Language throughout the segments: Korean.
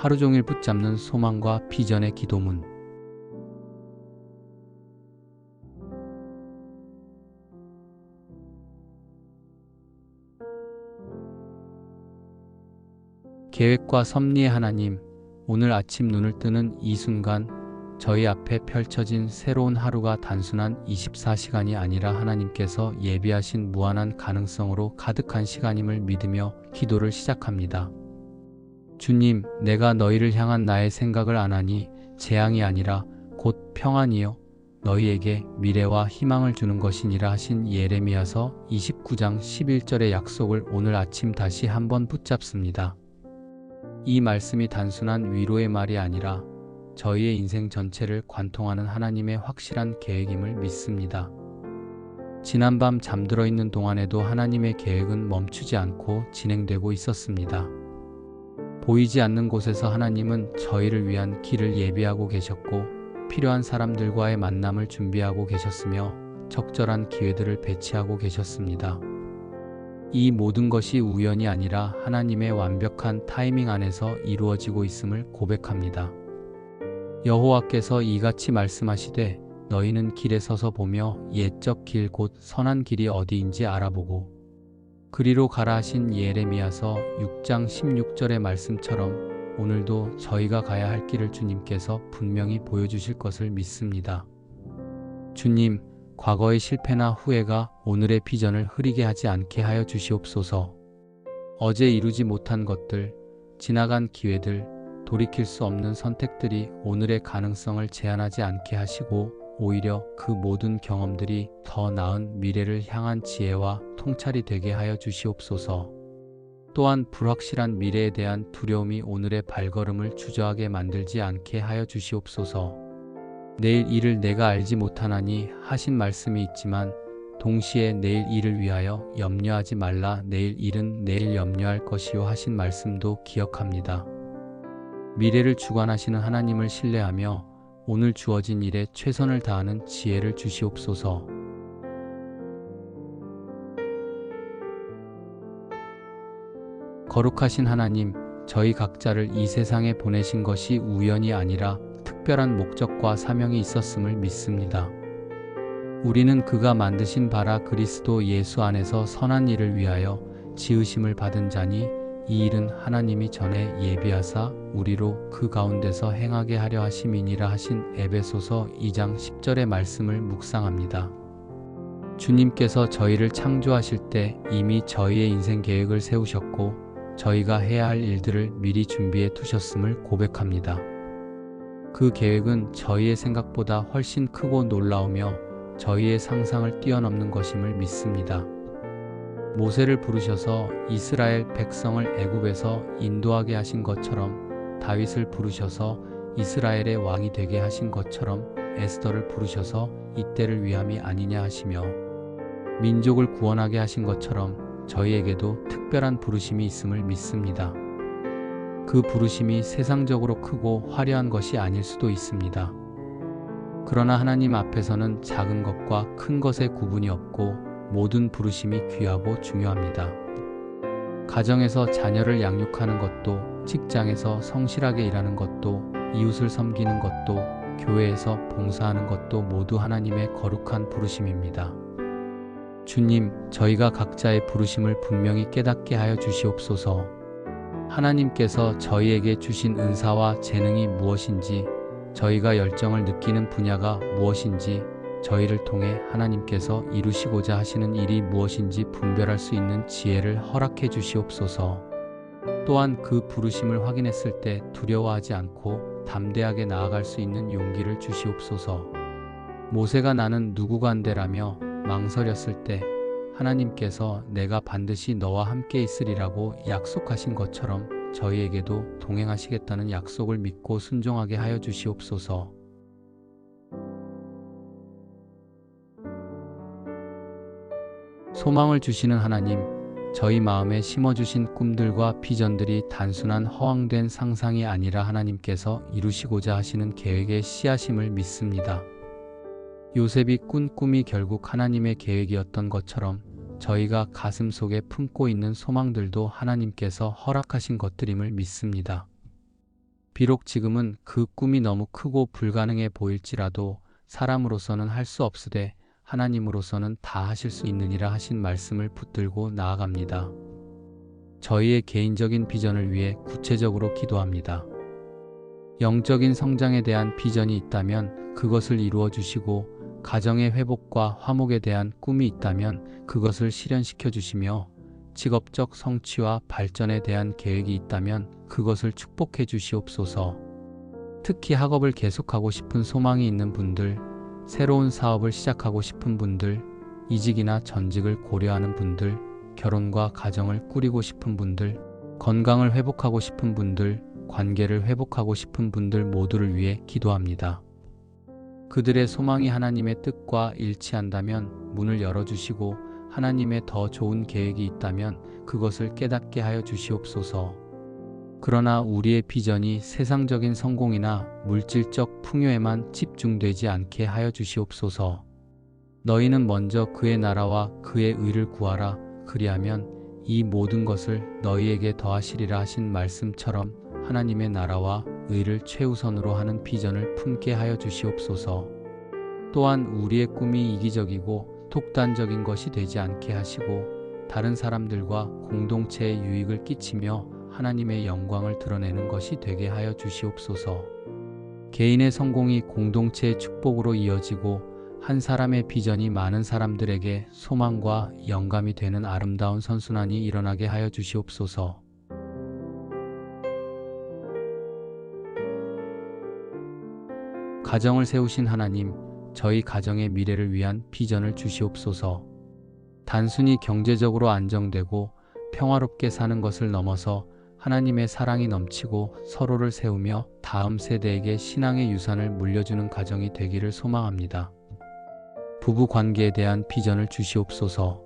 하루 종일 붙잡는 소망과 비전의 기도문. 계획과 섭리의 하나님, 오늘 아침 눈을 뜨는 이 순간 저희 앞에 펼쳐진 새로운 하루가 단순한 24시간이 아니라 하나님께서 예비하신 무한한 가능성으로 가득한 시간임을 믿으며 기도를 시작합니다. 주님, 내가 너희를 향한 나의 생각을 아나니 재앙이 아니라 곧 평안이요 너희에게 미래와 희망을 주는 것이니라 하신 예레미야서 29장 11절의 약속을 오늘 아침 다시 한번 붙잡습니다. 이 말씀이 단순한 위로의 말이 아니라 저희의 인생 전체를 관통하는 하나님의 확실한 계획임을 믿습니다. 지난밤 잠들어 있는 동안에도 하나님의 계획은 멈추지 않고 진행되고 있었습니다. 보이지 않는 곳에서 하나님은 저희를 위한 길을 예비하고 계셨고 필요한 사람들과의 만남을 준비하고 계셨으며 적절한 기회들을 배치하고 계셨습니다. 이 모든 것이 우연이 아니라 하나님의 완벽한 타이밍 안에서 이루어지고 있음을 고백합니다. 여호와께서 이같이 말씀하시되 너희는 길에 서서 보며 옛적 길 곧 선한 길이 어디인지 알아보고 그리로 가라 하신 예레미야서 6장 16절의 말씀처럼 오늘도 저희가 가야 할 길을 주님께서 분명히 보여주실 것을 믿습니다. 주님, 과거의 실패나 후회가 오늘의 비전을 흐리게 하지 않게 하여 주시옵소서. 어제 이루지 못한 것들, 지나간 기회들, 돌이킬 수 없는 선택들이 오늘의 가능성을 제한하지 않게 하시고 오히려 그 모든 경험들이 더 나은 미래를 향한 지혜와 통찰이 되게 하여 주시옵소서. 또한 불확실한 미래에 대한 두려움이 오늘의 발걸음을 주저하게 만들지 않게 하여 주시옵소서. 내일 일을 내가 알지 못하나니 하신 말씀이 있지만 동시에 내일 일을 위하여 염려하지 말라 내일 일은 내일 염려할 것이요 하신 말씀도 기억합니다. 미래를 주관하시는 하나님을 신뢰하며 오늘 주어진 일에 최선을 다하는 지혜를 주시옵소서. 거룩하신 하나님, 저희 각자를 이 세상에 보내신 것이 우연이 아니라 특별한 목적과 사명이 있었음을 믿습니다. 우리는 그가 만드신 바라 그리스도 예수 안에서 선한 일을 위하여 지으심을 받은 자니 이 일은 하나님이 전에 예비하사 우리로 그 가운데서 행하게 하려 하심이니라 하신 에베소서 2장 10절의 말씀을 묵상합니다. 주님께서 저희를 창조하실 때 이미 저희의 인생 계획을 세우셨고 저희가 해야 할 일들을 미리 준비해 두셨음을 고백합니다. 그 계획은 저희의 생각보다 훨씬 크고 놀라우며 저희의 상상을 뛰어넘는 것임을 믿습니다. 모세를 부르셔서 이스라엘 백성을 애굽에서 인도하게 하신 것처럼 다윗을 부르셔서 이스라엘의 왕이 되게 하신 것처럼 에스더를 부르셔서 이때를 위함이 아니냐 하시며 민족을 구원하게 하신 것처럼 저희에게도 특별한 부르심이 있음을 믿습니다. 그 부르심이 세상적으로 크고 화려한 것이 아닐 수도 있습니다. 그러나 하나님 앞에서는 작은 것과 큰 것의 구분이 없고 모든 부르심이 귀하고 중요합니다. 가정에서 자녀를 양육하는 것도, 직장에서 성실하게 일하는 것도, 이웃을 섬기는 것도, 교회에서 봉사하는 것도 모두 하나님의 거룩한 부르심입니다. 주님, 저희가 각자의 부르심을 분명히 깨닫게 하여 주시옵소서. 하나님께서 저희에게 주신 은사와 재능이 무엇인지, 저희가 열정을 느끼는 분야가 무엇인지, 저희를 통해 하나님께서 이루시고자 하시는 일이 무엇인지 분별할 수 있는 지혜를 허락해 주시옵소서. 또한 그 부르심을 확인했을 때 두려워하지 않고 담대하게 나아갈 수 있는 용기를 주시옵소서. 모세가 나는 누구간데라며 망설였을 때 하나님께서 내가 반드시 너와 함께 있으리라고 약속하신 것처럼 저희에게도 동행하시겠다는 약속을 믿고 순종하게 하여 주시옵소서. 소망을 주시는 하나님, 저희 마음에 심어주신 꿈들과 비전들이 단순한 허황된 상상이 아니라 하나님께서 이루시고자 하시는 계획의 씨앗임을 믿습니다. 요셉이 꾼 꿈이 결국 하나님의 계획이었던 것처럼 저희가 가슴 속에 품고 있는 소망들도 하나님께서 허락하신 것들임을 믿습니다. 비록 지금은 그 꿈이 너무 크고 불가능해 보일지라도 사람으로서는 할 수 없으되 하나님으로서는 다 하실 수 있느니라 하신 말씀을 붙들고 나아갑니다. 저희의 개인적인 비전을 위해 구체적으로 기도합니다. 영적인 성장에 대한 비전이 있다면 그것을 이루어 주시고, 가정의 회복과 화목에 대한 꿈이 있다면 그것을 실현시켜 주시며, 직업적 성취와 발전에 대한 계획이 있다면 그것을 축복해 주시옵소서. 특히 학업을 계속하고 싶은 소망이 있는 분들, 새로운 사업을 시작하고 싶은 분들, 이직이나 전직을 고려하는 분들, 결혼과 가정을 꾸리고 싶은 분들, 건강을 회복하고 싶은 분들, 관계를 회복하고 싶은 분들 모두를 위해 기도합니다. 그들의 소망이 하나님의 뜻과 일치한다면 문을 열어주시고, 하나님의 더 좋은 계획이 있다면 그것을 깨닫게 하여 주시옵소서. 그러나 우리의 비전이 세상적인 성공이나 물질적 풍요에만 집중되지 않게 하여 주시옵소서. 너희는 먼저 그의 나라와 그의 의를 구하라. 그리하면 이 모든 것을 너희에게 더하시리라 하신 말씀처럼 하나님의 나라와 의를 최우선으로 하는 비전을 품게 하여 주시옵소서. 또한 우리의 꿈이 이기적이고 독단적인 것이 되지 않게 하시고, 다른 사람들과 공동체에 유익을 끼치며 하나님의 영광을 드러내는 것이 되게 하여 주시옵소서. 개인의 성공이 공동체의 축복으로 이어지고, 한 사람의 비전이 많은 사람들에게 소망과 영감이 되는 아름다운 선순환이 일어나게 하여 주시옵소서. 가정을 세우신 하나님, 저희 가정의 미래를 위한 비전을 주시옵소서. 단순히 경제적으로 안정되고 평화롭게 사는 것을 넘어서 하나님의 사랑이 넘치고 서로를 세우며 다음 세대에게 신앙의 유산을 물려주는 가정이 되기를 소망합니다. 부부 관계에 대한 비전을 주시옵소서.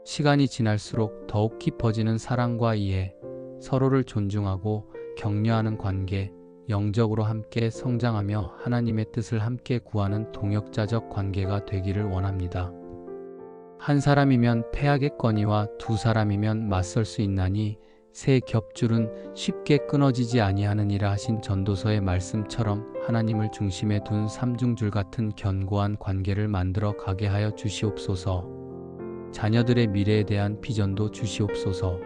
시간이 지날수록 더욱 깊어지는 사랑과 이해, 서로를 존중하고 격려하는 관계, 영적으로 함께 성장하며 하나님의 뜻을 함께 구하는 동역자적 관계가 되기를 원합니다. 한 사람이면 패하겠거니와 두 사람이면 맞설 수 있나니 새 겹줄은 쉽게 끊어지지 아니하느니라 하신 전도서의 말씀처럼 하나님을 중심에 둔 삼중줄 같은 견고한 관계를 만들어 가게 하여 주시옵소서. 자녀들의 미래에 대한 비전도 주시옵소서.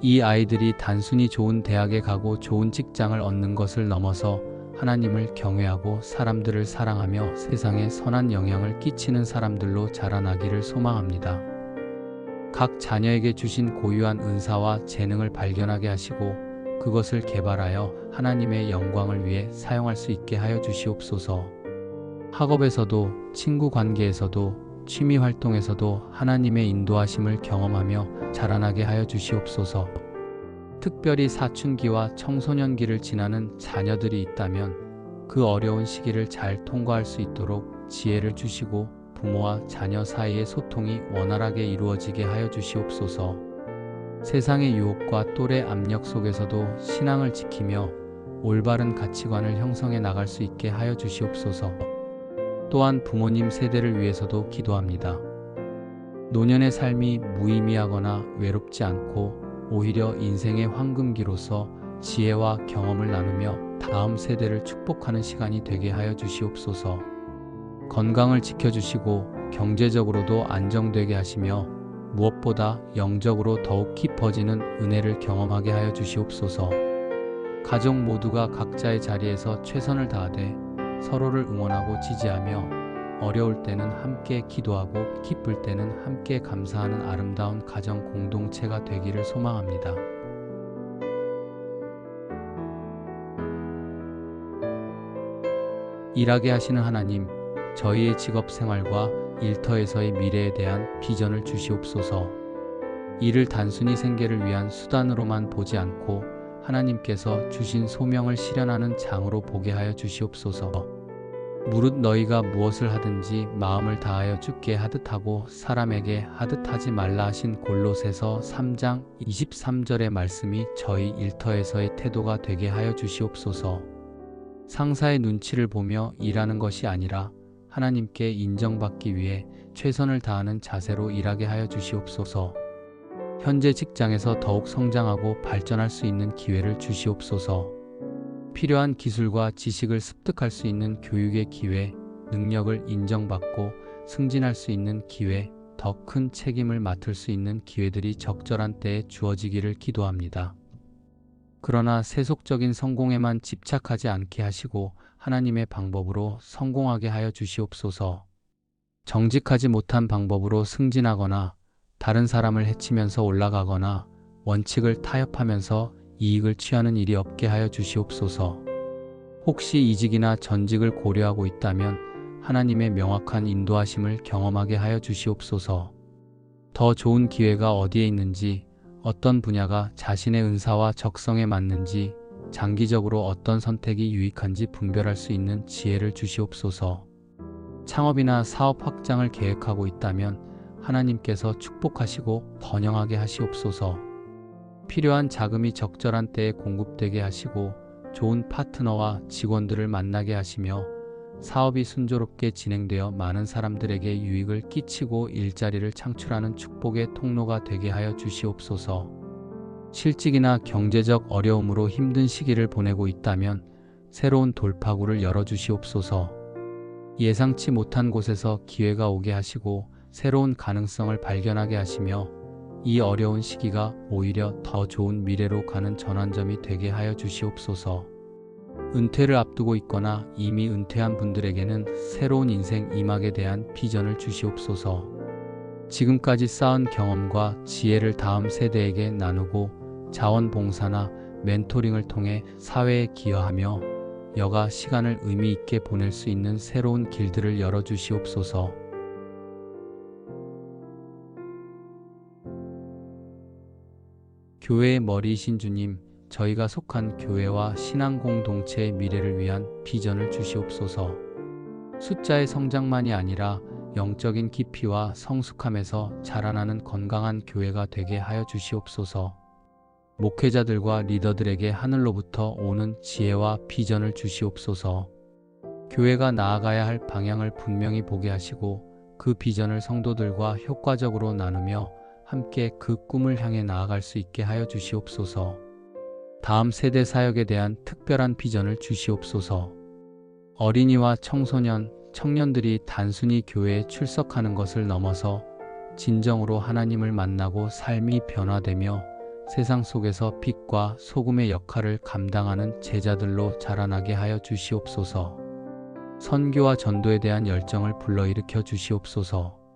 이 아이들이 단순히 좋은 대학에 가고 좋은 직장을 얻는 것을 넘어서 하나님을 경외하고 사람들을 사랑하며 세상에 선한 영향을 끼치는 사람들로 자라나기를 소망합니다. 각 자녀에게 주신 고유한 은사와 재능을 발견하게 하시고 그것을 개발하여 하나님의 영광을 위해 사용할 수 있게 하여 주시옵소서. 학업에서도, 친구 관계에서도, 취미 활동에서도 하나님의 인도하심을 경험하며 자라나게 하여 주시옵소서. 특별히 사춘기와 청소년기를 지나는 자녀들이 있다면 그 어려운 시기를 잘 통과할 수 있도록 지혜를 주시고 부모와 자녀 사이의 소통이 원활하게 이루어지게 하여 주시옵소서. 세상의 유혹과 또래 압력 속에서도 신앙을 지키며 올바른 가치관을 형성해 나갈 수 있게 하여 주시옵소서. 또한 부모님 세대를 위해서도 기도합니다. 노년의 삶이 무의미하거나 외롭지 않고 오히려 인생의 황금기로서 지혜와 경험을 나누며 다음 세대를 축복하는 시간이 되게 하여 주시옵소서. 건강을 지켜주시고 경제적으로도 안정되게 하시며 무엇보다 영적으로 더욱 깊어지는 은혜를 경험하게 하여 주시옵소서. 가족 모두가 각자의 자리에서 최선을 다하되 서로를 응원하고 지지하며 어려울 때는 함께 기도하고 기쁠 때는 함께 감사하는 아름다운 가정 공동체가 되기를 소망합니다. 일하게 하시는 하나님, 저희의 직업 생활과 일터에서의 미래에 대한 비전을 주시옵소서. 이를 단순히 생계를 위한 수단으로만 보지 않고 하나님께서 주신 소명을 실현하는 장으로 보게 하여 주시옵소서. 무릇 너희가 무엇을 하든지 마음을 다하여 주께 하듯 하고 사람에게 하듯 하지 말라 하신 골로새서 3장 23절의 말씀이 저희 일터에서의 태도가 되게 하여 주시옵소서. 상사의 눈치를 보며 일하는 것이 아니라 하나님께 인정받기 위해 최선을 다하는 자세로 일하게 하여 주시옵소서. 현재 직장에서 더욱 성장하고 발전할 수 있는 기회를 주시옵소서. 필요한 기술과 지식을 습득할 수 있는 교육의 기회, 능력을 인정받고 승진할 수 있는 기회, 더 큰 책임을 맡을 수 있는 기회들이 적절한 때에 주어지기를 기도합니다. 그러나 세속적인 성공에만 집착하지 않게 하시고 하나님의 방법으로 성공하게 하여 주시옵소서. 정직하지 못한 방법으로 승진하거나 다른 사람을 해치면서 올라가거나 원칙을 타협하면서 이익을 취하는 일이 없게 하여 주시옵소서. 혹시 이직이나 전직을 고려하고 있다면 하나님의 명확한 인도하심을 경험하게 하여 주시옵소서. 더 좋은 기회가 어디에 있는지, 어떤 분야가 자신의 은사와 적성에 맞는지, 장기적으로 어떤 선택이 유익한지 분별할 수 있는 지혜를 주시옵소서. 창업이나 사업 확장을 계획하고 있다면 하나님께서 축복하시고 번영하게 하시옵소서. 필요한 자금이 적절한 때에 공급되게 하시고 좋은 파트너와 직원들을 만나게 하시며 사업이 순조롭게 진행되어 많은 사람들에게 유익을 끼치고 일자리를 창출하는 축복의 통로가 되게 하여 주시옵소서. 실직이나 경제적 어려움으로 힘든 시기를 보내고 있다면 새로운 돌파구를 열어주시옵소서. 예상치 못한 곳에서 기회가 오게 하시고 새로운 가능성을 발견하게 하시며 이 어려운 시기가 오히려 더 좋은 미래로 가는 전환점이 되게 하여 주시옵소서. 은퇴를 앞두고 있거나 이미 은퇴한 분들에게는 새로운 인생 이막에 대한 비전을 주시옵소서. 지금까지 쌓은 경험과 지혜를 다음 세대에게 나누고 자원봉사나 멘토링을 통해 사회에 기여하며 여가 시간을 의미 있게 보낼 수 있는 새로운 길들을 열어주시옵소서. 교회의 머리이신 주님, 저희가 속한 교회와 신앙 공동체의 미래를 위한 비전을 주시옵소서. 숫자의 성장만이 아니라 영적인 깊이와 성숙함에서 자라나는 건강한 교회가 되게 하여 주시옵소서. 목회자들과 리더들에게 하늘로부터 오는 지혜와 비전을 주시옵소서. 교회가 나아가야 할 방향을 분명히 보게 하시고 그 비전을 성도들과 효과적으로 나누며 함께 그 꿈을 향해 나아갈 수 있게 하여 주시옵소서. 다음 세대 사역에 대한 특별한 비전을 주시옵소서. 어린이와 청소년, 청년들이 단순히 교회에 출석하는 것을 넘어서 진정으로 하나님을 만나고 삶이 변화되며 세상 속에서 빛과 소금의 역할을 감당하는 제자들로 자라나게 하여 주시옵소서. 선교와 전도에 대한 열정을 불러일으켜 주시옵소서.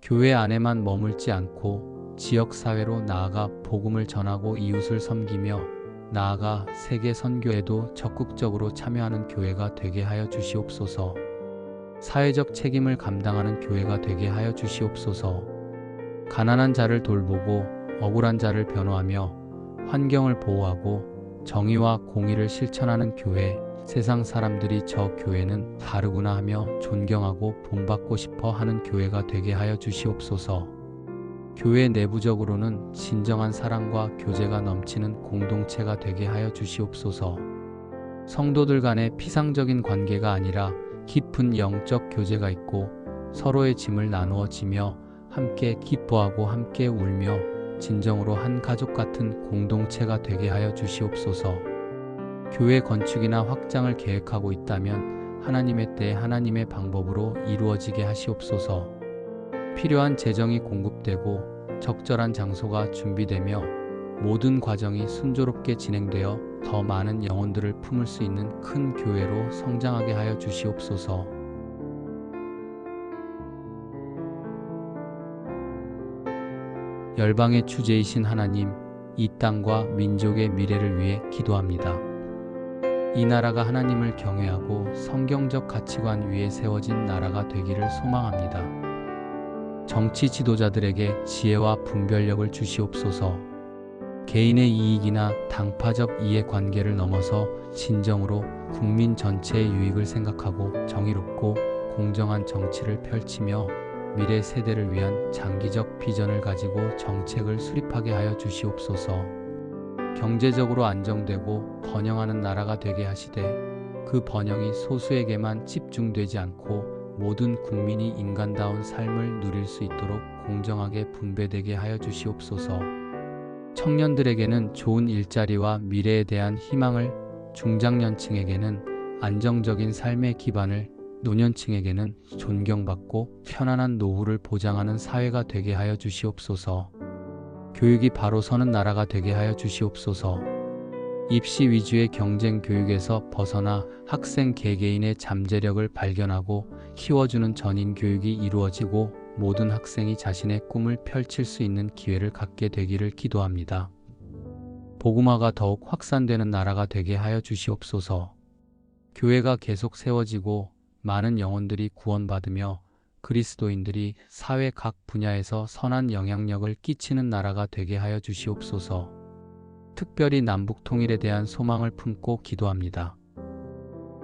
교회 안에만 머물지 않고 지역사회로 나아가 복음을 전하고 이웃을 섬기며 나아가 세계 선교에도 적극적으로 참여하는 교회가 되게 하여 주시옵소서. 사회적 책임을 감당하는 교회가 되게 하여 주시옵소서. 가난한 자를 돌보고 억울한 자를 변호하며 환경을 보호하고 정의와 공의를 실천하는 교회, 세상 사람들이 저 교회는 다르구나 하며 존경하고 본받고 싶어 하는 교회가 되게 하여 주시옵소서. 교회 내부적으로는 진정한 사랑과 교제가 넘치는 공동체가 되게 하여 주시옵소서. 성도들 간의 피상적인 관계가 아니라 깊은 영적 교제가 있고 서로의 짐을 나누어 지며 함께 기뻐하고 함께 울며 진정으로 한 가족 같은 공동체가 되게 하여 주시옵소서. 교회 건축이나 확장을 계획하고 있다면 하나님의 때에 하나님의 방법으로 이루어지게 하시옵소서. 필요한 재정이 공급되고 적절한 장소가 준비되며 모든 과정이 순조롭게 진행되어 더 많은 영혼들을 품을 수 있는 큰 교회로 성장하게 하여 주시옵소서. 열방의 주제이신 하나님, 이 땅과 민족의 미래를 위해 기도합니다. 이 나라가 하나님을 경외하고 성경적 가치관 위에 세워진 나라가 되기를 소망합니다. 정치 지도자들에게 지혜와 분별력을 주시옵소서. 개인의 이익이나 당파적 이해관계를 넘어서 진정으로 국민 전체의 유익을 생각하고 정의롭고 공정한 정치를 펼치며 미래 세대를 위한 장기적 비전을 가지고 정책을 수립하게 하여 주시옵소서. 경제적으로 안정되고 번영하는 나라가 되게 하시되 그 번영이 소수에게만 집중되지 않고 모든 국민이 인간다운 삶을 누릴 수 있도록 공정하게 분배되게 하여 주시옵소서. 청년들에게는 좋은 일자리와 미래에 대한 희망을, 중장년층에게는 안정적인 삶의 기반을, 노년층에게는 존경받고 편안한 노후를 보장하는 사회가 되게 하여 주시옵소서. 교육이 바로 서는 나라가 되게 하여 주시옵소서. 입시 위주의 경쟁 교육에서 벗어나 학생 개개인의 잠재력을 발견하고 키워주는 전인 교육이 이루어지고 모든 학생이 자신의 꿈을 펼칠 수 있는 기회를 갖게 되기를 기도합니다. 복음화가 더욱 확산되는 나라가 되게 하여 주시옵소서. 교회가 계속 세워지고 많은 영혼들이 구원받으며 그리스도인들이 사회 각 분야에서 선한 영향력을 끼치는 나라가 되게 하여 주시옵소서. 특별히 남북 통일에 대한 소망을 품고 기도합니다.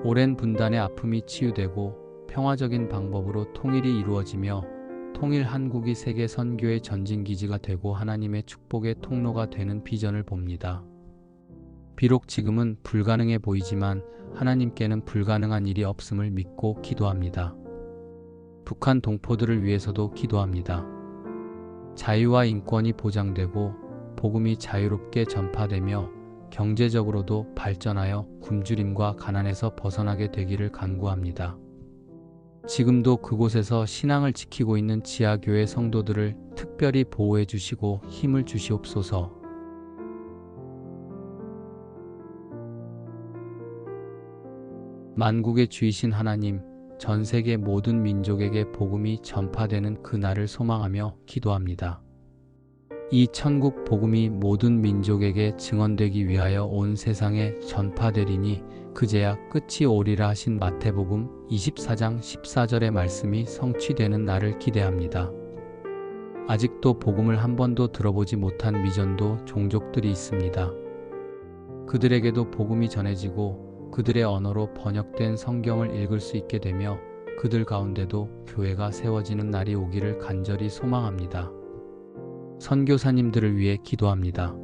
오랜 분단의 아픔이 치유되고 평화적인 방법으로 통일이 이루어지며 통일 한국이 세계 선교의 전진기지가 되고 하나님의 축복의 통로가 되는 비전을 봅니다. 비록 지금은 불가능해 보이지만 하나님께는 불가능한 일이 없음을 믿고 기도합니다. 북한 동포들을 위해서도 기도합니다. 자유와 인권이 보장되고 복음이 자유롭게 전파되며 경제적으로도 발전하여 굶주림과 가난에서 벗어나게 되기를 간구합니다. 지금도 그곳에서 신앙을 지키고 있는 지하교회 성도들을 특별히 보호해 주시고 힘을 주시옵소서. 만국의 주이신 하나님, 전 세계 모든 민족에게 복음이 전파되는 그날을 소망하며 기도합니다. 이 천국 복음이 모든 민족에게 증언되기 위하여 온 세상에 전파되리니 그제야 끝이 오리라 하신 마태복음 24장 14절의 말씀이 성취되는 날을 기대합니다. 아직도 복음을 한 번도 들어보지 못한 미전도 종족들이 있습니다. 그들에게도 복음이 전해지고 그들의 언어로 번역된 성경을 읽을 수 있게 되며 그들 가운데도 교회가 세워지는 날이 오기를 간절히 소망합니다. 선교사님들을 위해 기도합니다.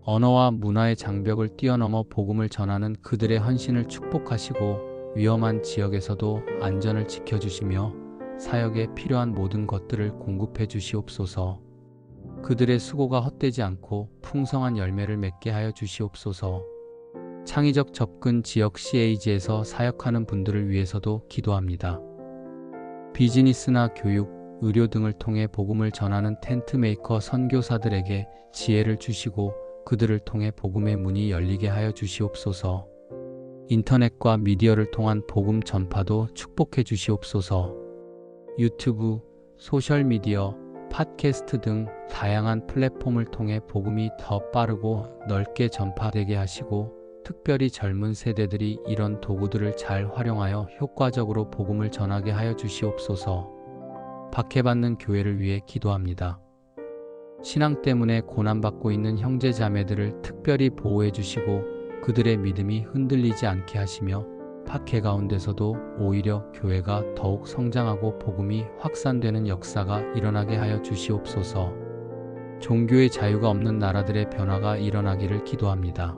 언어와 문화의 장벽을 뛰어넘어 복음을 전하는 그들의 헌신을 축복하시고 위험한 지역에서도 안전을 지켜주시며 사역에 필요한 모든 것들을 공급해 주시옵소서. 그들의 수고가 헛되지 않고 풍성한 열매를 맺게 하여 주시옵소서. 창의적 접근 지역 CAG에서 사역하는 분들을 위해서도 기도합니다. 비즈니스나 교육, 의료 등을 통해 복음을 전하는 텐트메이커 선교사들에게 지혜를 주시고 그들을 통해 복음의 문이 열리게 하여 주시옵소서. 인터넷과 미디어를 통한 복음 전파도 축복해 주시옵소서. 유튜브, 소셜미디어, 팟캐스트 등 다양한 플랫폼을 통해 복음이 더 빠르고 넓게 전파되게 하시고 특별히 젊은 세대들이 이런 도구들을 잘 활용하여 효과적으로 복음을 전하게 하여 주시옵소서. 박해받는 교회를 위해 기도합니다. 신앙 때문에 고난받고 있는 형제 자매들을 특별히 보호해 주시고 그들의 믿음이 흔들리지 않게 하시며 박해 가운데서도 오히려 교회가 더욱 성장하고 복음이 확산되는 역사가 일어나게 하여 주시옵소서. 종교의 자유가 없는 나라들의 변화가 일어나기를 기도합니다.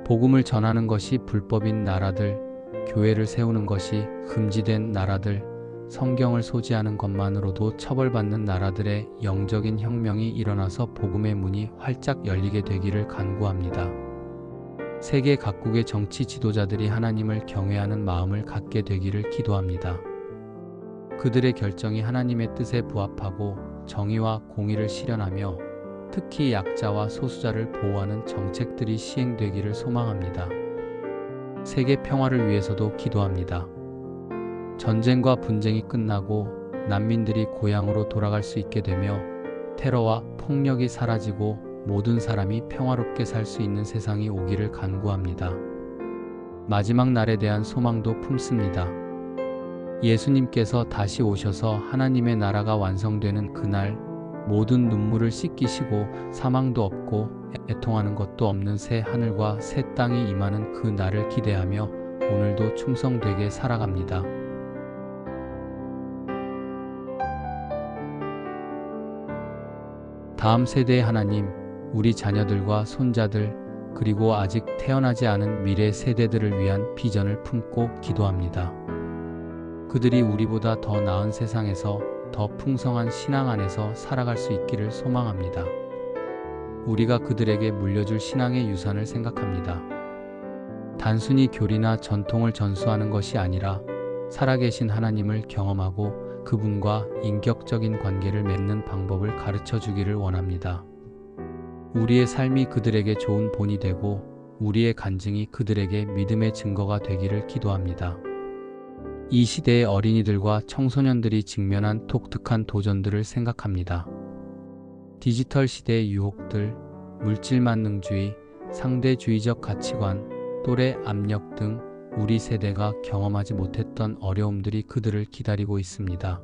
복음을 전하는 것이 불법인 나라들, 교회를 세우는 것이 금지된 나라들, 성경을 소지하는 것만으로도 처벌받는 나라들의 영적인 혁명이 일어나서 복음의 문이 활짝 열리게 되기를 간구합니다. 세계 각국의 정치 지도자들이 하나님을 경외하는 마음을 갖게 되기를 기도합니다. 그들의 결정이 하나님의 뜻에 부합하고 정의와 공의를 실현하며 특히 약자와 소수자를 보호하는 정책들이 시행되기를 소망합니다. 세계 평화를 위해서도 기도합니다. 전쟁과 분쟁이 끝나고 난민들이 고향으로 돌아갈 수 있게 되며 테러와 폭력이 사라지고 모든 사람이 평화롭게 살 수 있는 세상이 오기를 간구합니다. 마지막 날에 대한 소망도 품습니다. 예수님께서 다시 오셔서 하나님의 나라가 완성되는 그날 모든 눈물을 씻기시고 사망도 없고 애통하는 것도 없는 새 하늘과 새 땅이 임하는 그 날을 기대하며 오늘도 충성되게 살아갑니다. 다음 세대의 하나님, 우리 자녀들과 손자들, 그리고 아직 태어나지 않은 미래 세대들을 위한 비전을 품고 기도합니다. 그들이 우리보다 더 나은 세상에서 더 풍성한 신앙 안에서 살아갈 수 있기를 소망합니다. 우리가 그들에게 물려줄 신앙의 유산을 생각합니다. 단순히 교리나 전통을 전수하는 것이 아니라 살아계신 하나님을 경험하고 그분과 인격적인 관계를 맺는 방법을 가르쳐 주기를 원합니다. 우리의 삶이 그들에게 좋은 본이 되고 우리의 간증이 그들에게 믿음의 증거가 되기를 기도합니다. 이 시대의 어린이들과 청소년들이 직면한 독특한 도전들을 생각합니다. 디지털 시대의 유혹들, 물질 만능주의, 상대주의적 가치관, 또래 압력 등 우리 세대가 경험하지 못했던 어려움들이 그들을 기다리고 있습니다.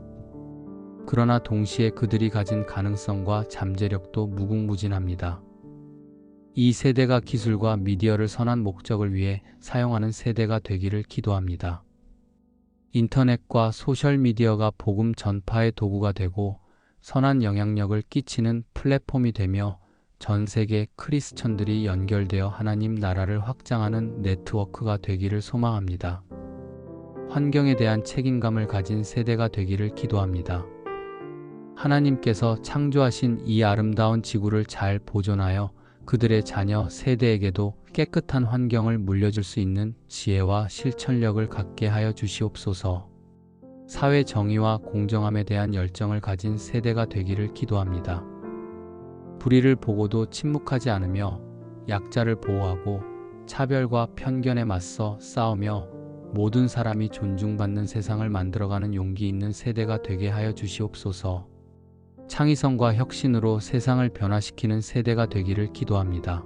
그러나 동시에 그들이 가진 가능성과 잠재력도 무궁무진합니다. 이 세대가 기술과 미디어를 선한 목적을 위해 사용하는 세대가 되기를 기도합니다. 인터넷과 소셜미디어가 복음 전파의 도구가 되고 선한 영향력을 끼치는 플랫폼이 되며 전 세계 크리스천들이 연결되어 하나님 나라를 확장하는 네트워크가 되기를 소망합니다. 환경에 대한 책임감을 가진 세대가 되기를 기도합니다. 하나님께서 창조하신 이 아름다운 지구를 잘 보존하여 그들의 자녀 세대에게도 깨끗한 환경을 물려줄 수 있는 지혜와 실천력을 갖게 하여 주시옵소서. 사회 정의와 공정함에 대한 열정을 가진 세대가 되기를 기도합니다. 불의를 보고도 침묵하지 않으며 약자를 보호하고 차별과 편견에 맞서 싸우며 모든 사람이 존중받는 세상을 만들어가는 용기 있는 세대가 되게 하여 주시옵소서. 창의성과 혁신으로 세상을 변화시키는 세대가 되기를 기도합니다.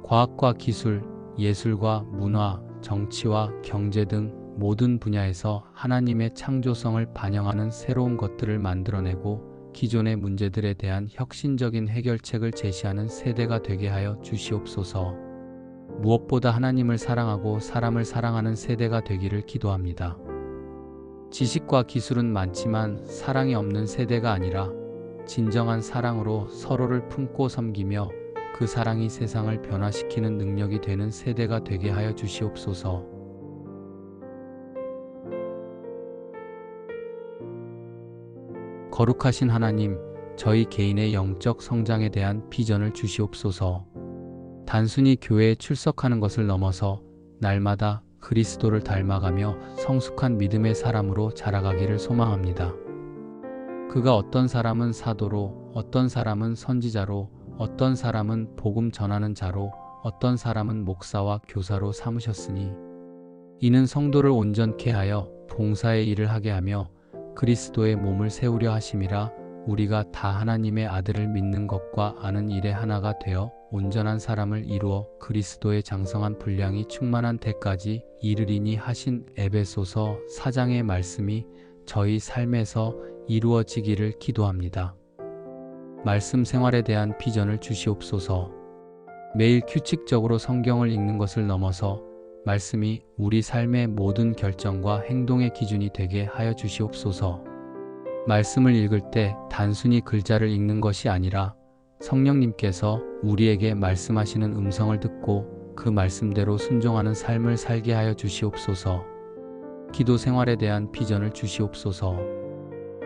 과학과 기술, 예술과 문화, 정치와 경제 등 모든 분야에서 하나님의 창조성을 반영하는 새로운 것들을 만들어내고 기존의 문제들에 대한 혁신적인 해결책을 제시하는 세대가 되게 하여 주시옵소서. 무엇보다 하나님을 사랑하고 사람을 사랑하는 세대가 되기를 기도합니다. 지식과 기술은 많지만 사랑이 없는 세대가 아니라 진정한 사랑으로 서로를 품고 섬기며 그 사랑이 세상을 변화시키는 능력이 되는 세대가 되게 하여 주시옵소서. 거룩하신 하나님, 저희 개인의 영적 성장에 대한 비전을 주시옵소서. 단순히 교회에 출석하는 것을 넘어서 날마다 그리스도를 닮아가며 성숙한 믿음의 사람으로 자라가기를 소망합니다. 그가 어떤 사람은 사도로, 어떤 사람은 선지자로, 어떤 사람은 복음 전하는 자로, 어떤 사람은 목사와 교사로 삼으셨으니 이는 성도를 온전케 하여 봉사의 일을 하게 하며 그리스도의 몸을 세우려 하심이라. 우리가 다 하나님의 아들을 믿는 것과 아는 일에 하나가 되어 온전한 사람을 이루어 그리스도의 장성한 분량이 충만한 데까지 이르리니 하신 에베소서 4장의 말씀이 저희 삶에서 이루어지기를 기도합니다. 말씀 생활에 대한 비전을 주시옵소서. 매일 규칙적으로 성경을 읽는 것을 넘어서 말씀이 우리 삶의 모든 결정과 행동의 기준이 되게 하여 주시옵소서. 말씀을 읽을 때 단순히 글자를 읽는 것이 아니라 성령님께서 우리에게 말씀하시는 음성을 듣고 그 말씀대로 순종하는 삶을 살게 하여 주시옵소서. 기도 생활에 대한 비전을 주시옵소서.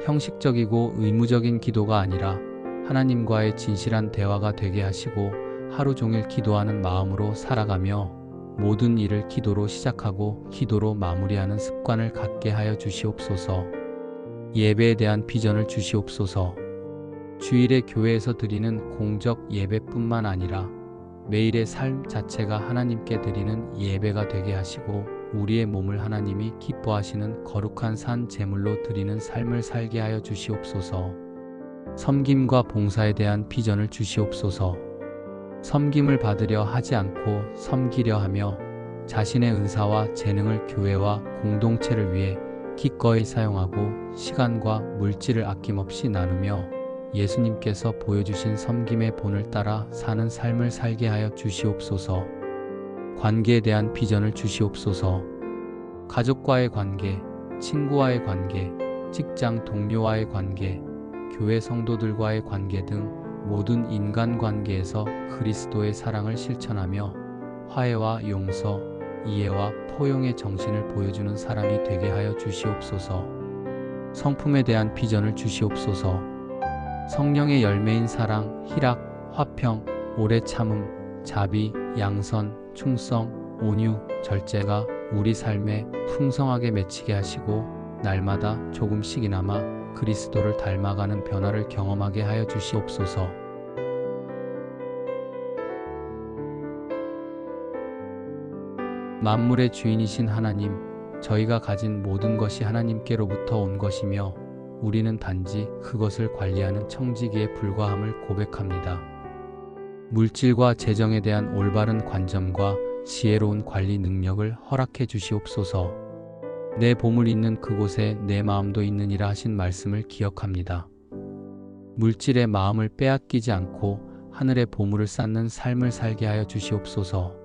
형식적이고 의무적인 기도가 아니라 하나님과의 진실한 대화가 되게 하시고 하루 종일 기도하는 마음으로 살아가며 모든 일을 기도로 시작하고 기도로 마무리하는 습관을 갖게 하여 주시옵소서. 예배에 대한 비전을 주시옵소서. 주일에 교회에서 드리는 공적 예배뿐만 아니라 매일의 삶 자체가 하나님께 드리는 예배가 되게 하시고 우리의 몸을 하나님이 기뻐하시는 거룩한 산 제물로 드리는 삶을 살게 하여 주시옵소서. 섬김과 봉사에 대한 비전을 주시옵소서. 섬김을 받으려 하지 않고 섬기려 하며 자신의 은사와 재능을 교회와 공동체를 위해 기꺼이 사용하고 시간과 물질을 아낌없이 나누며 예수님께서 보여주신 섬김의 본을 따라 사는 삶을 살게 하여 주시옵소서. 관계에 대한 비전을 주시옵소서. 가족과의 관계, 친구와의 관계, 직장 동료와의 관계, 교회 성도들과의 관계 등 모든 인간관계에서 그리스도의 사랑을 실천하며 화해와 용서, 이해와 포용의 정신을 보여주는 사람이 되게 하여 주시옵소서. 성품에 대한 비전을 주시옵소서. 성령의 열매인 사랑, 희락, 화평, 오래 참음, 자비, 양선, 충성, 온유, 절제가 우리 삶에 풍성하게 맺히게 하시고 날마다 조금씩이나마 그리스도를 닮아가는 변화를 경험하게 하여 주시옵소서. 만물의 주인이신 하나님, 저희가 가진 모든 것이 하나님께로부터 온 것이며 우리는 단지 그것을 관리하는 청지기에 불과함을 고백합니다. 물질과 재정에 대한 올바른 관점과 지혜로운 관리 능력을 허락해 주시옵소서. 내 보물 있는 그곳에 내 마음도 있느니라 하신 말씀을 기억합니다. 물질의 마음을 빼앗기지 않고 하늘의 보물을 쌓는 삶을 살게 하여 주시옵소서.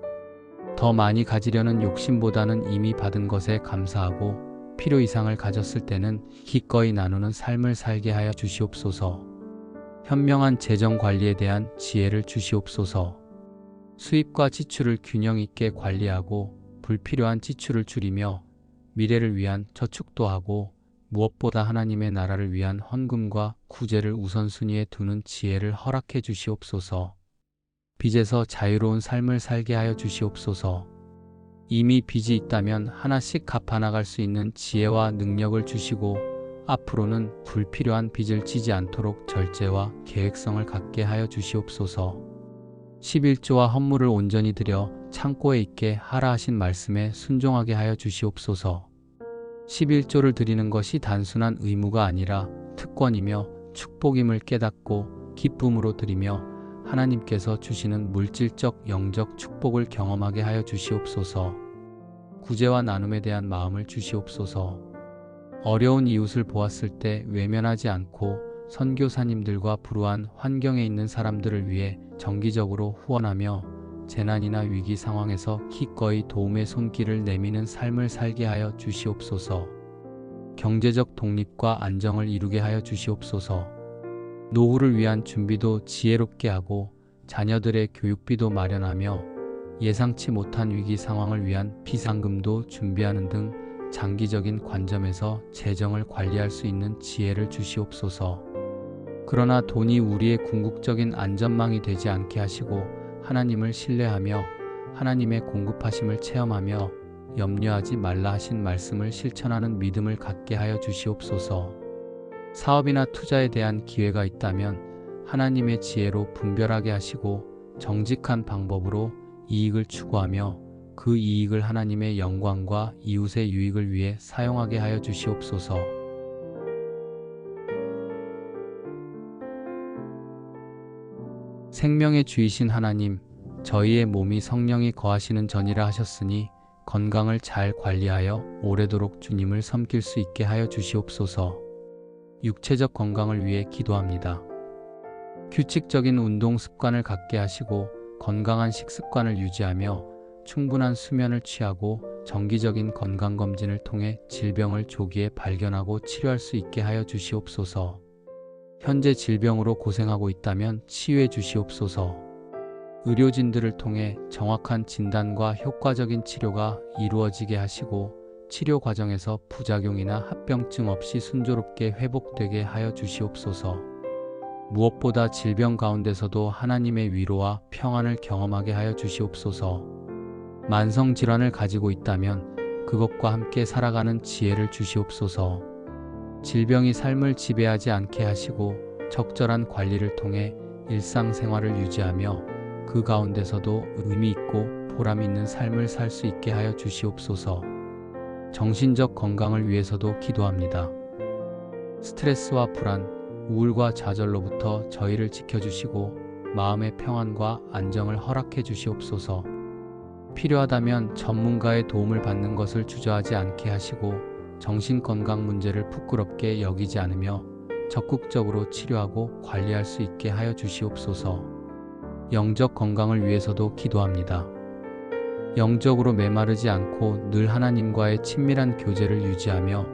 더 많이 가지려는 욕심보다는 이미 받은 것에 감사하고 필요 이상을 가졌을 때는 기꺼이 나누는 삶을 살게 하여 주시옵소서. 현명한 재정 관리에 대한 지혜를 주시옵소서. 수입과 지출을 균형 있게 관리하고 불필요한 지출을 줄이며 미래를 위한 저축도 하고 무엇보다 하나님의 나라를 위한 헌금과 구제를 우선순위에 두는 지혜를 허락해 주시옵소서. 빚에서 자유로운 삶을 살게 하여 주시옵소서. 이미 빚이 있다면 하나씩 갚아나갈 수 있는 지혜와 능력을 주시고 앞으로는 불필요한 빚을 지지 않도록 절제와 계획성을 갖게 하여 주시옵소서. 11조와 헌물을 온전히 드려 창고에 있게 하라 하신 말씀에 순종하게 하여 주시옵소서. 11조를 드리는 것이 단순한 의무가 아니라 특권이며 축복임을 깨닫고 기쁨으로 드리며 하나님께서 주시는 물질적 영적 축복을 경험하게 하여 주시옵소서. 구제와 나눔에 대한 마음을 주시옵소서. 어려운 이웃을 보았을 때 외면하지 않고 선교사님들과 불우한 환경에 있는 사람들을 위해 정기적으로 후원하며 재난이나 위기 상황에서 기꺼이 도움의 손길을 내미는 삶을 살게 하여 주시옵소서. 경제적 독립과 안정을 이루게 하여 주시옵소서. 노후를 위한 준비도 지혜롭게 하고 자녀들의 교육비도 마련하며 예상치 못한 위기 상황을 위한 비상금도 준비하는 등 장기적인 관점에서 재정을 관리할 수 있는 지혜를 주시옵소서. 그러나 돈이 우리의 궁극적인 안전망이 되지 않게 하시고 하나님을 신뢰하며 하나님의 공급하심을 체험하며 염려하지 말라 하신 말씀을 실천하는 믿음을 갖게 하여 주시옵소서. 사업이나 투자에 대한 기회가 있다면 하나님의 지혜로 분별하게 하시고 정직한 방법으로 이익을 추구하며 그 이익을 하나님의 영광과 이웃의 유익을 위해 사용하게 하여 주시옵소서. 생명의 주이신 하나님, 저희의 몸이 성령이 거하시는 전이라 하셨으니 건강을 잘 관리하여 오래도록 주님을 섬길 수 있게 하여 주시옵소서. 육체적 건강을 위해 기도합니다. 규칙적인 운동 습관을 갖게 하시고 건강한 식습관을 유지하며 충분한 수면을 취하고 정기적인 건강검진을 통해 질병을 조기에 발견하고 치료할 수 있게 하여 주시옵소서. 현재 질병으로 고생하고 있다면 치유해 주시옵소서. 의료진들을 통해 정확한 진단과 효과적인 치료가 이루어지게 하시고 치료 과정에서 부작용이나 합병증 없이 순조롭게 회복되게 하여 주시옵소서. 무엇보다 질병 가운데서도 하나님의 위로와 평안을 경험하게 하여 주시옵소서. 만성질환을 가지고 있다면 그것과 함께 살아가는 지혜를 주시옵소서. 질병이 삶을 지배하지 않게 하시고 적절한 관리를 통해 일상생활을 유지하며 그 가운데서도 의미 있고 보람 있는 삶을 살 수 있게 하여 주시옵소서. 정신적 건강을 위해서도 기도합니다. 스트레스와 불안, 우울과 좌절로부터 저희를 지켜주시고 마음의 평안과 안정을 허락해 주시옵소서. 필요하다면 전문가의 도움을 받는 것을 주저하지 않게 하시고 정신건강 문제를 부끄럽게 여기지 않으며 적극적으로 치료하고 관리할 수 있게 하여 주시옵소서. 영적 건강을 위해서도 기도합니다. 영적으로 메마르지 않고 늘 하나님과의 친밀한 교제를 유지하며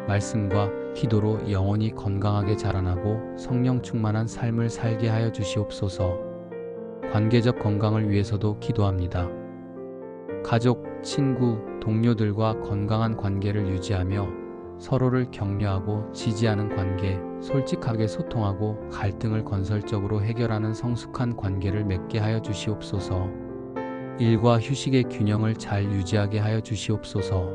말씀과 기도로 영혼이 건강하게 자라나고 성령 충만한 삶을 살게 하여 주시옵소서. 관계적 건강을 위해서도 기도합니다. 가족, 친구, 동료들과 건강한 관계를 유지하며 서로를 격려하고 지지하는 관계, 솔직하게 소통하고 갈등을 건설적으로 해결하는 성숙한 관계를 맺게 하여 주시옵소서. 일과 휴식의 균형을 잘 유지하게 하여 주시옵소서.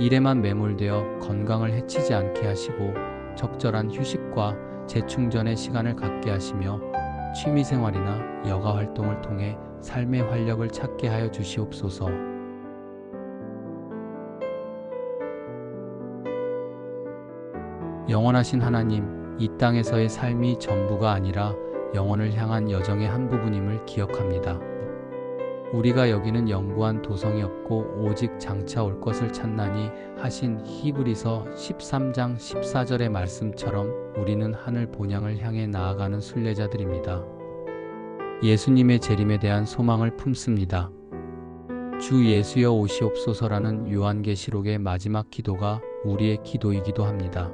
일에만 매몰되어 건강을 해치지 않게 하시고 적절한 휴식과 재충전의 시간을 갖게 하시며 취미생활이나 여가 활동을 통해 삶의 활력을 찾게 하여 주시옵소서. 영원하신 하나님, 이 땅에서의 삶이 전부가 아니라 영원을 향한 여정의 한 부분임을 기억합니다. 우리가 여기는 영구한 도성이 없고 오직 장차 올 것을 찾나니 하신 히브리서 13장 14절의 말씀처럼 우리는 하늘 본향을 향해 나아가는 순례자들입니다. 예수님의 재림에 대한 소망을 품습니다. 주 예수여 오시옵소서라는 요한계시록의 마지막 기도가 우리의 기도이기도 합니다.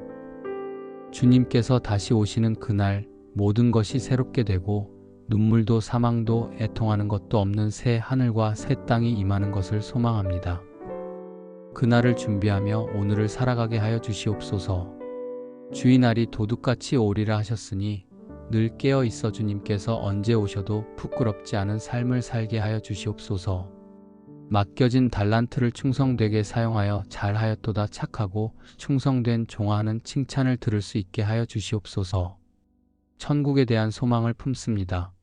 주님께서 다시 오시는 그날 모든 것이 새롭게 되고 눈물도 사망도 애통하는 것도 없는 새 하늘과 새 땅이 임하는 것을 소망합니다. 그날을 준비하며 오늘을 살아가게 하여 주시옵소서. 주의 날이 도둑같이 오리라 하셨으니 늘 깨어 있어 주님께서 언제 오셔도 부끄럽지 않은 삶을 살게 하여 주시옵소서. 맡겨진 달란트를 충성되게 사용하여 잘하였도다 착하고 충성된 종아하는 칭찬을 들을 수 있게 하여 주시옵소서. 천국에 대한 소망을 품습니다.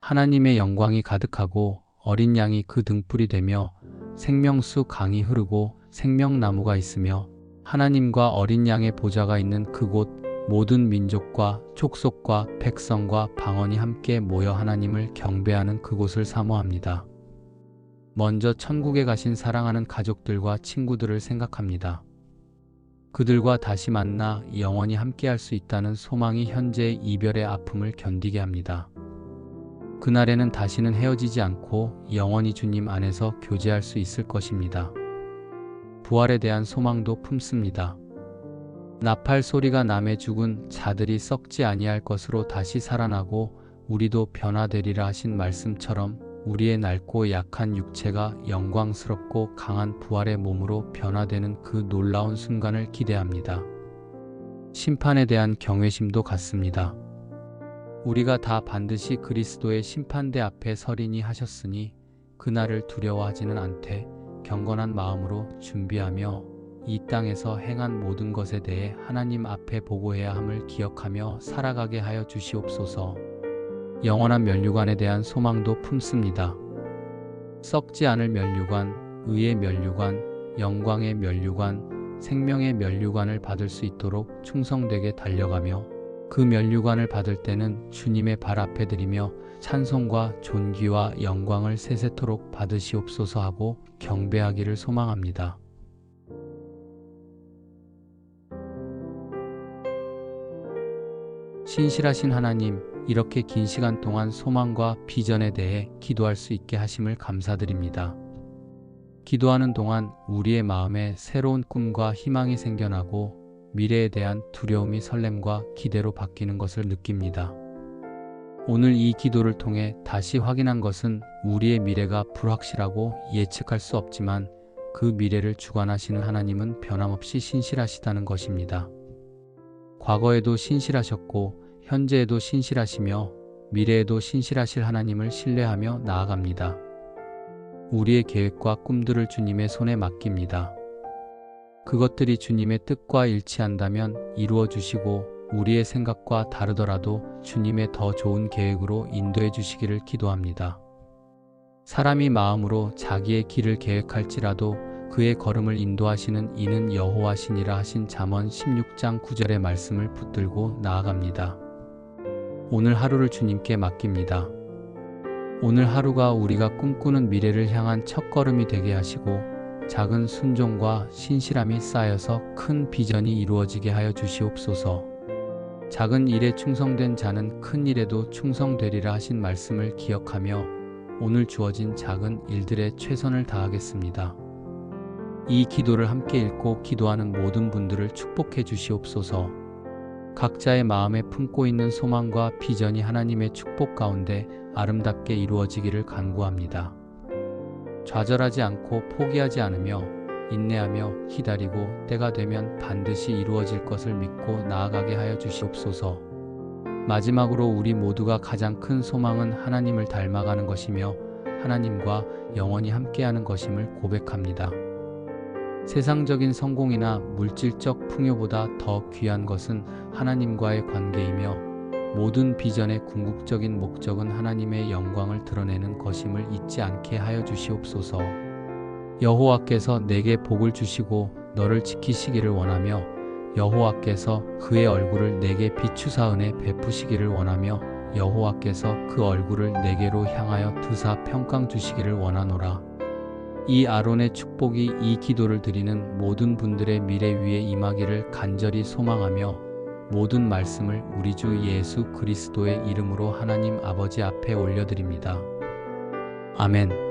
하나님의 영광이 가득하고 어린 양이 그 등불이 되며 생명수 강이 흐르고 생명나무가 있으며 하나님과 어린 양의 보좌가 있는 그곳 모든 민족과 족속과 백성과 방언이 함께 모여 하나님을 경배하는 그곳을 사모합니다. 먼저 천국에 가신 사랑하는 가족들과 친구들을 생각합니다. 그들과 다시 만나 영원히 함께할 수 있다는 소망이 현재의 이별의 아픔을 견디게 합니다. 그날에는 다시는 헤어지지 않고 영원히 주님 안에서 교제할 수 있을 것입니다. 부활에 대한 소망도 품습니다. 나팔 소리가 남의 죽은 자들이 썩지 아니할 것으로 다시 살아나고 우리도 변화되리라 하신 말씀처럼 우리의 낡고 약한 육체가 영광스럽고 강한 부활의 몸으로 변화되는 그 놀라운 순간을 기대합니다. 심판에 대한 경외심도 같습니다. 우리가 다 반드시 그리스도의 심판대 앞에 서리니 하셨으니 그날을 두려워하지는 않되 경건한 마음으로 준비하며 이 땅에서 행한 모든 것에 대해 하나님 앞에 보고해야 함을 기억하며 살아가게 하여 주시옵소서. 영원한 면류관에 대한 소망도 품습니다. 썩지 않을 면류관, 의의 면류관, 영광의 면류관, 생명의 면류관을 받을 수 있도록 충성되게 달려가며 그 면류관을 받을 때는 주님의 발 앞에 드리며 찬송과 존귀와 영광을 세세토록 받으시옵소서 하고 경배하기를 소망합니다. 신실하신 하나님, 이렇게 긴 시간 동안 소망과 비전에 대해 기도할 수 있게 하심을 감사드립니다. 기도하는 동안 우리의 마음에 새로운 꿈과 희망이 생겨나고 미래에 대한 두려움이 설렘과 기대로 바뀌는 것을 느낍니다. 오늘 이 기도를 통해 다시 확인한 것은 우리의 미래가 불확실하고 예측할 수 없지만 그 미래를 주관하시는 하나님은 변함없이 신실하시다는 것입니다. 과거에도 신실하셨고 현재에도 신실하시며 미래에도 신실하실 하나님을 신뢰하며 나아갑니다. 우리의 계획과 꿈들을 주님의 손에 맡깁니다. 그것들이 주님의 뜻과 일치한다면 이루어 주시고 우리의 생각과 다르더라도 주님의 더 좋은 계획으로 인도해 주시기를 기도합니다. 사람이 마음으로 자기의 길을 계획할지라도 그의 걸음을 인도하시는 이는 여호와시니라 하신 잠언 16장 9절의 말씀을 붙들고 나아갑니다. 오늘 하루를 주님께 맡깁니다. 오늘 하루가 우리가 꿈꾸는 미래를 향한 첫걸음이 되게 하시고 작은 순종과 신실함이 쌓여서 큰 비전이 이루어지게 하여 주시옵소서. 작은 일에 충성된 자는 큰 일에도 충성되리라 하신 말씀을 기억하며 오늘 주어진 작은 일들에 최선을 다하겠습니다. 이 기도를 함께 읽고 기도하는 모든 분들을 축복해 주시옵소서. 각자의 마음에 품고 있는 소망과 비전이 하나님의 축복 가운데 아름답게 이루어지기를 간구합니다. 좌절하지 않고 포기하지 않으며 인내하며 기다리고 때가 되면 반드시 이루어질 것을 믿고 나아가게 하여 주시옵소서. 마지막으로 우리 모두가 가장 큰 소망은 하나님을 닮아가는 것이며 하나님과 영원히 함께하는 것임을 고백합니다. 세상적인 성공이나 물질적 풍요보다 더 귀한 것은 하나님과의 관계이며 모든 비전의 궁극적인 목적은 하나님의 영광을 드러내는 것임을 잊지 않게 하여 주시옵소서. 여호와께서 내게 복을 주시고 너를 지키시기를 원하며 여호와께서 그의 얼굴을 내게 비추사 은혜 베푸시기를 원하며 여호와께서 그 얼굴을 내게로 향하여 두사 평강 주시기를 원하노라. 이 아론의 축복이 이 기도를 드리는 모든 분들의 미래 위에 임하기를 간절히 소망하며 모든 말씀을 우리 주 예수 그리스도의 이름으로 하나님 아버지 앞에 올려드립니다. 아멘.